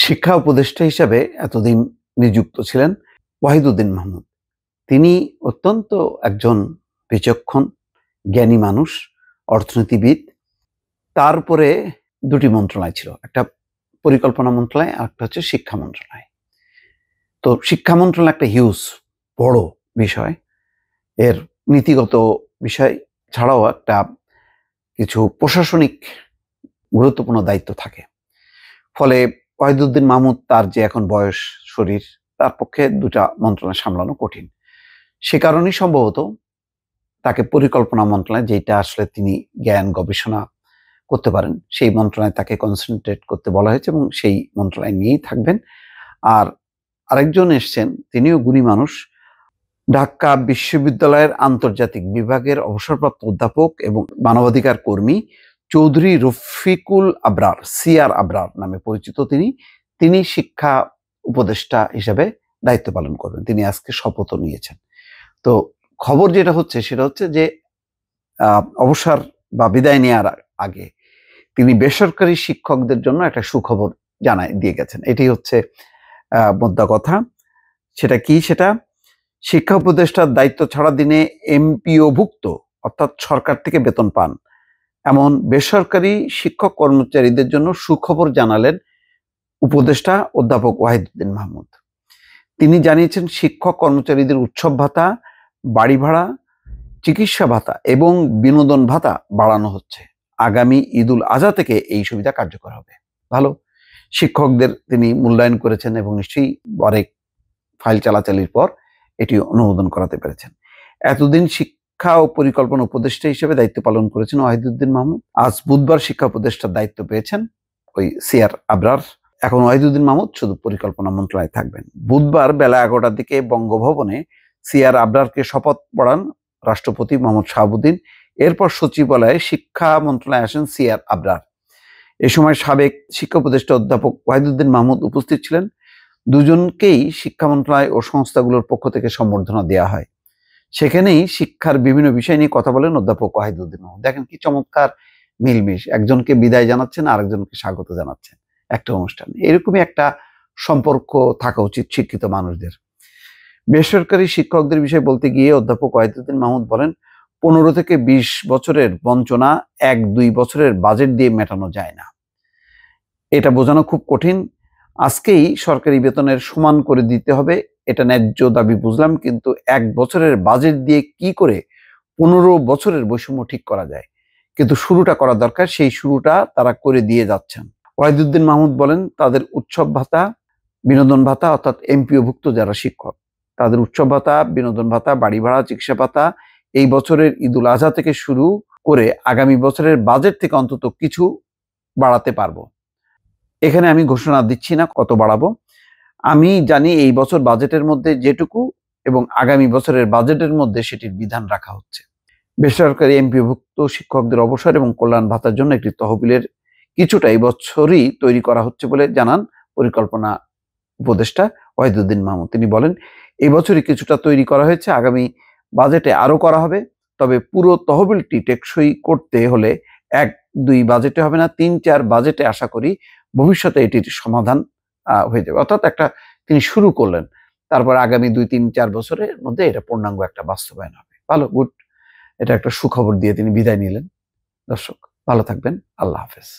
শিক্ষা উপদেষ্টা হিসাবে এতদিন নিযুক্ত ছিলেন ওয়াহিদুদ্দিন মাহমুদ। তিনি অত্যন্ত একজন বিচক্ষণ, জ্ঞানী মানুষ, অর্থনীতিবিদ। তারপরে দুটি মন্ত্রণালয় ছিল, একটা পরিকল্পনা মন্ত্রণালয় আর একটা হচ্ছে শিক্ষা মন্ত্রণালয়। তো শিক্ষা মন্ত্রণালয় একটা হিউজ বড় বিষয়, এর নীতিগত বিষয় ছাড়াও একটা কিছু প্রশাসনিক গুরুত্বপূর্ণ দায়িত্ব থাকে। ফলে ওয়াহিদুদ্দিন মাহমুদ, তার যে এখন বয়স, শরীর, তার পক্ষে দুটা মন্ত্রণালয় সামলানো কঠিন। সে কারণেই সম্ভবত তাকে পরিকল্পনা মন্ত্রণালয়, যেটা আসলে তিনি জ্ঞান গবেষণা করতে পারেন, সেই মন্ত্রণালয়ে তাকে কনসেন্ট্রেট করতে বলা হয়েছে এবং সেই মন্ত্রণালয় নিয়েই থাকবেন। আর আরেকজন এসছেন, তিনিও গুণী মানুষ, ঢাকা বিশ্ববিদ্যালয়ের আন্তর্জাতিক বিভাগের অবসরপ্রাপ্ত অধ্যাপক এবং মানবাধিকার কর্মী চৌধুরী রফিকুল আবরার, সিআর আবরার নামে পরিচিত। তিনি শিক্ষা উপদেষ্টা হিসেবে দায়িত্ব পালন করবেন। তিনি আজকে শপথও নিয়েছেন। তো খবর যেটা হচ্ছে সেটা হচ্ছে যে অবসর বা বিদায় নেওয়ার আগে তিনি বেসরকারি শিক্ষকদের জন্য একটা সুখবর দিয়ে গেছেন। এটাই হচ্ছে মোদ্দা কথা। সেটা কি? সেটা শিক্ষা উপদেষ্টার দায়িত্ব ছাড়া দিনে এমপিওভুক্ত, অর্থাৎ সরকার থেকে বেতন পান এমন বেসরকারি শিক্ষক কর্মচারীদের জন্য সুখবর জানালেন উপদেষ্টা অধ্যাপক ওয়াহিদুদ্দিন মাহমুদ। তিনি জানিয়েছেন, শিক্ষক কর্মচারীদের উৎসব ভাতা, বাড়ি ভাড়া, চিকিৎসা ভাতা এবং বিনোদন ভাতা বাড়ানো হচ্ছে। আগামী ঈদুল আজহা থেকে এই সুবিধা কার্যকর হবে। ভালো, শিক্ষকদের তিনি মূল্যায়ন করেছেন এবং নিশ্চয়ই অনেক ফাইল চালাচালির পর এটি অনুমোদন করাতে পেরেছেন। এতদিন শিক্ষা ও পরিকল্পনা উপদেষ্টা হিসেবে দায়িত্ব পালন করেছেন ওয়াহিদুদ্দিন মাহমুদ। আজ বুধবার শিক্ষা উপদেষ্টার দায়িত্ব পেয়েছেন ওই সিআর আবরার। এখন ওয়াহিদুদ্দিন মাহমুদ শুধু পরিকল্পনা মন্ত্রণালয়ে থাকবেন। বুধবার বেলা 11টার দিকে বঙ্গভবনে সিআর আবরারকে শপথ পড়ান রাষ্ট্রপতি মোহাম্মদ শাহাবুদ্দিন। এরপর সচিবালয়ে শিক্ষা মন্ত্রণালয়ে আসেন সিআর আবরার। এ সময় সাবেক শিক্ষা উপদেষ্টা অধ্যাপক ওয়াহিদুদ্দিন মাহমুদ উপস্থিত ছিলেন। দুজনকেই শিক্ষা মন্ত্রণালয় ও সংস্থাগুলোর পক্ষ থেকে সম্বর্ধনা দেওয়া হয়। সেখানেই শিক্ষার বিভিন্ন বিষয় নিয়ে কথা বলেন অধ্যাপক ওয়াহিদুদ্দিন মাহমুদ। দেখেন কি চমৎকার মিলমিশ, একজনকে বিদায় জানাচ্ছেন, আরেকজনকে স্বাগত জানাচ্ছেন একটা অনুষ্ঠান। এরকমই একটা সম্পর্ক থাকা উচিত শিক্ষিত মানুষদের। বেসরকারি শিক্ষকদের বিষয়ে বলতে গিয়ে অধ্যাপক ওয়াহিদুদ্দিন মাহমুদ বলেন, 15 থেকে 20 বছরের বঞ্চনা 1-2 বছরের বাজেট দিয়ে মেটানো যায় না। এটা বোঝানো খুব কঠিন। আজকেই সরকারি বেতনের সমান করে দিতে হবে, এটা ন্যায্য দাবি বুঝলাম, কিন্তু 1 বছরের বাজেট দিয়ে কি করে 15 বছরের বৈষম্য ঠিক করা যায়? কিন্তু শুরুটা করা দরকার, সেই শুরুটা তারা করে দিয়ে যাচ্ছেন। ওয়াহিদুদ্দিন মাহমুদ বলেন, তাদের উৎসব ভাতা, বিনোদন ভাতা, অর্থাৎ এমপিওভুক্ত যারা শিক্ষক, তাদের উৎসব ভাতা, বিনোদন ভাতা, বাড়ি ভাড়া, চিকিৎসা ভাতা এই বছরের ঈদুল আজহা থেকে শুরু করে আগামী বছরের বাজেট থেকে অন্তত কিছু বাড়াতে পারবো। এখানে আমি ঘোষণা দিচ্ছি না কত বাড়াবো। আমি জানি এই বছর বাজেটের মধ্যে যেটুকু এবং আগামী বছরের বাজেটের মধ্যে সেটির বিধান রাখা হচ্ছে। বেসরকারি এমপিওভুক্ত শিক্ষকদের অবসর এবং কল্যাণ ভাতার জন্য একটি তহবিলের কিছুটা এই বছরই তৈরি করা হচ্ছে বলে জানান পরিকল্পনা উপদেষ্টা ওয়াহিদুদ্দিন মাহমুদ। তিনি বলেন, এই বছরই কিছুটা তৈরি করা হয়েছে, আগামী বাজেটে আরো করা হবে। তবে পুরো তহবিলটি টেকসই করতে হলে 1-2 বাজেটে হবে না, 3-4 বাজেটে আশা করি ভবিষ্যতে এটির সমাধান হয়ে যাবে। অর্থাৎ একটা তিনি শুরু করলেন, তারপর আগামী 2-3-4 বছরের মধ্যে এটা পূর্ণাঙ্গ একটা বাস্তবায়ন হবে। ভালো, গুড। এটা একটা সুখবর দিয়ে তিনি বিদায় নিলেন। দর্শক ভালো থাকবেন। আল্লাহ হাফেজ।